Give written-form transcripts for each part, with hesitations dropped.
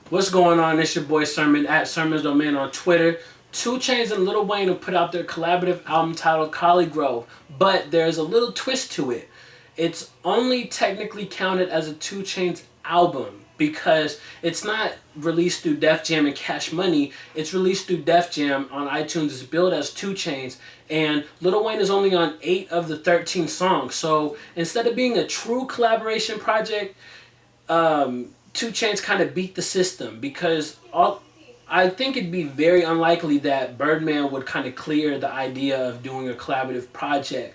What's going on? It's your boy Sermon at Sermon's Domain on Twitter. 2 Chainz and Lil Wayne have put out their collaborative album titled Collegrove, but there's a little twist to it. It's only technically counted as a 2 Chainz album because it's not released through Def Jam and Cash Money. It's released through Def Jam on iTunes. It's billed as 2 Chainz, and Lil Wayne is only on 8 of the 13 songs. So instead of being a true collaboration project, 2 Chainz kind of beat the system because I think it'd be very unlikely that Birdman would kind of clear the idea of doing a collaborative project,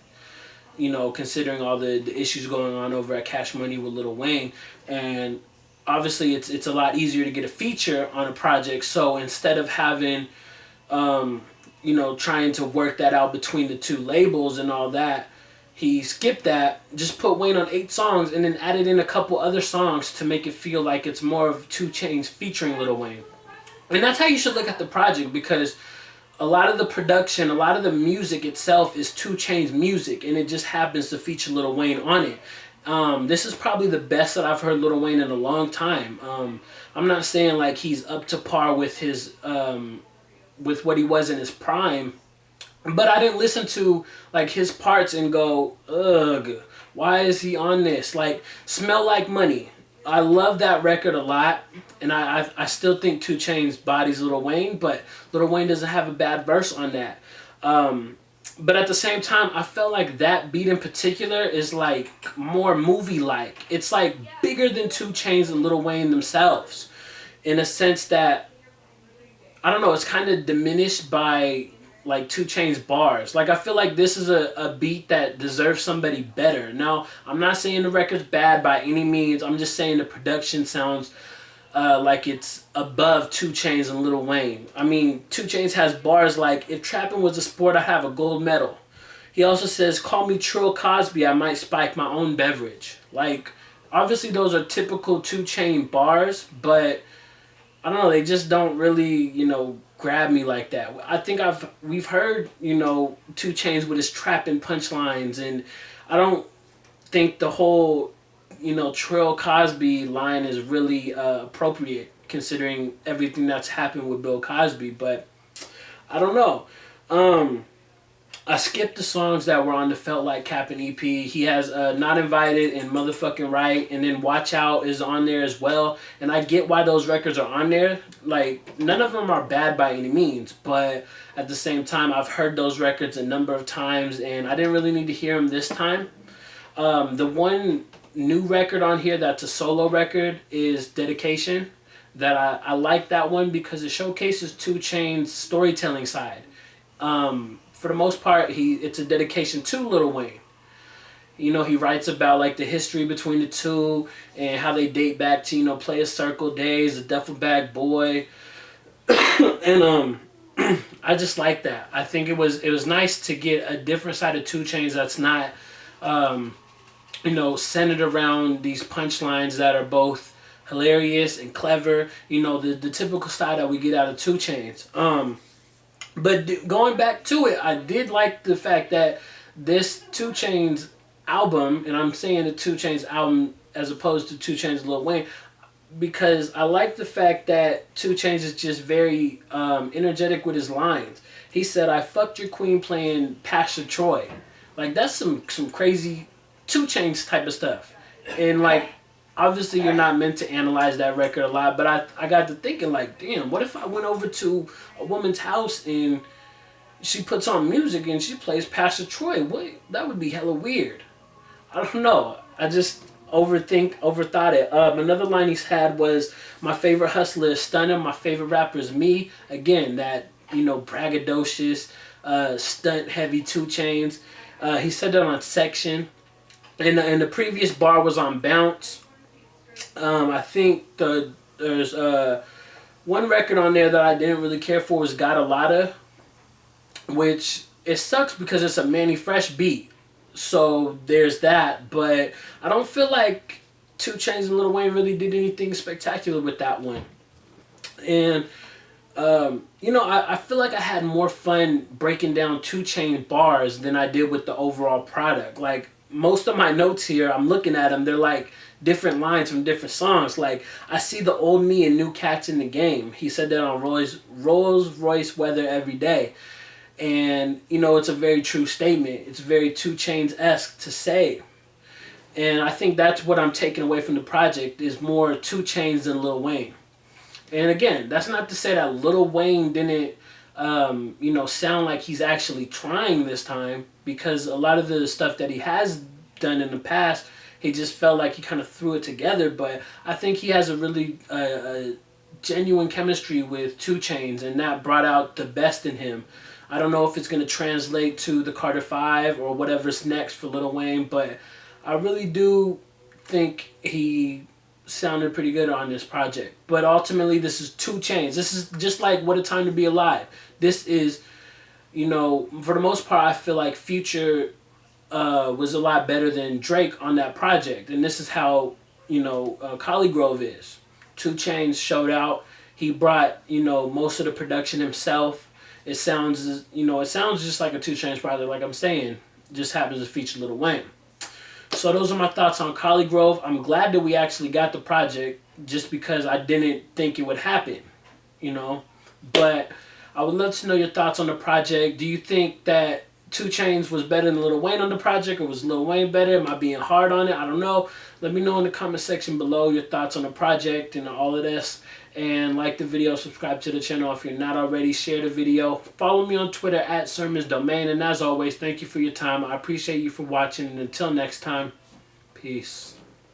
considering all the issues going on over at Cash Money with Lil Wayne. And obviously it's a lot easier to get a feature on a project. So instead of having, trying to work that out between the two labels and all that, he skipped that, just put Wayne on 8 songs, and then added in a couple other songs to make it feel like it's more of 2 Chainz featuring Lil Wayne. And that's how you should look at the project, because a lot of the production, a lot of the music itself is 2 Chainz music, and it just happens to feature Lil Wayne on it. This is probably the best that I've heard Lil Wayne in a long time. I'm not saying like he's up to par with his with what he was in his prime, but I didn't listen to like his parts and go, ugh, why is he on this? Like Smell Like Money. I love that record a lot, and I still think 2 Chainz bodies Lil Wayne, but Lil Wayne doesn't have a bad verse on that. But at the same time, I felt like that beat in particular is like more movie-like. It's like bigger than 2 Chainz and Lil Wayne themselves, in a sense that, I don't know, it's kind of diminished by like 2 Chainz bars. Like I feel like this is a beat that deserves somebody better. Now, I'm not saying the record's bad by any means. I'm just saying the production sounds like it's above 2 Chainz and Lil Wayne. I mean, 2 Chainz has bars like, if trapping was a sport, I have a gold medal. He also says, call me Trill Cosby, I might spike my own beverage. Like, obviously those are typical 2 Chainz bars, but I don't know, they just don't really, grab me like that. I think we've heard, 2 Chainz with his trapping punchlines, and I don't think the whole, Trill Cosby line is really appropriate considering everything that's happened with Bill Cosby, but I don't know. I skipped the songs that were on the Felt Like Capping EP. He has Not Invited and Motherfucking Right, and then Watch Out is on there as well. And I get why those records are on there. Like, none of them are bad by any means, but at the same time, I've heard those records a number of times, and I didn't really need to hear them this time. The one new record on here that's a solo record is Dedication. That I like that one because it showcases 2 Chainz storytelling side. For the most part, it's a dedication to Lil Wayne. He writes about like the history between the two and how they date back to, Play a Circle days, the Duffel Bag Boy. And I just like that. I think it was nice to get a different side of 2 Chainz that's not centered around these punchlines that are both hilarious and clever, the typical style that we get out of 2 Chainz. But going back to it, I did like the fact that this 2 Chainz album, and I'm saying the 2 Chainz album as opposed to 2 Chainz Lil Wayne, because I like the fact that 2 Chainz is just very energetic with his lines. He said, I fucked your queen playing Pastor Troy. Like, that's some crazy 2 Chainz type of stuff. And like, obviously you're not meant to analyze that record a lot, but I got to thinking like, damn, what if I went over to a woman's house and she puts on music and she plays Pastor Troy? What? That would be hella weird. I don't know. I just overthought it. Another line he's had was, my favorite hustler is Stunner, my favorite rapper is me. Again, that, braggadocious, stunt heavy 2 Chainz. He said that on Section. And the previous bar was on Bounce. I think there's one record on there that I didn't really care for was Got a Lotta, which it sucks because it's a Manny Fresh beat. So there's that, but I don't feel like 2 Chainz and Lil Wayne really did anything spectacular with that one. And I feel like I had more fun breaking down 2 Chainz bars than I did with the overall product. Like, most of my notes here, I'm looking at them, they're like different lines from different songs. Like, I see the old me and new cats in the game. He said that on Rolls Royce Weather Every Day. And, you know, it's a very true statement. It's very 2 Chainz-esque to say. And I think that's what I'm taking away from the project, is more 2 Chainz than Lil Wayne. And again, that's not to say that Lil Wayne didn't, you know, sound like he's actually trying this time, because a lot of the stuff that he has done in the past, he just felt like he kind of threw it together. But I think he has a really genuine chemistry with 2 Chainz, and that brought out the best in him. I don't know if it's going to translate to the Carter 5 or whatever's next for Lil Wayne, but I really do think he sounded pretty good on this project. But ultimately, this is 2 Chainz. This is just like What a Time to Be Alive. This is, you know, for the most part, I feel like Future was a lot better than Drake on that project. And this is how, you know, Collegrove is. 2 Chainz showed out. He brought, you know, most of the production himself. It sounds, you know, it sounds just like a 2 Chainz project, like I'm saying. Just happens to feature Lil Wayne. So those are my thoughts on Collegrove. I'm glad that we actually got the project, just because I didn't think it would happen, you know. But I would love to know your thoughts on the project. Do you think that 2 Chainz was better than Lil Wayne on the project, or was Lil Wayne better? Am I being hard on it? I don't know. Let me know in the comment section below your thoughts on the project and all of this. And like the video, subscribe to the channel if you're not already. Share the video. Follow me on Twitter at SermonsDomain. And as always, thank you for your time. I appreciate you for watching. And until next time, peace.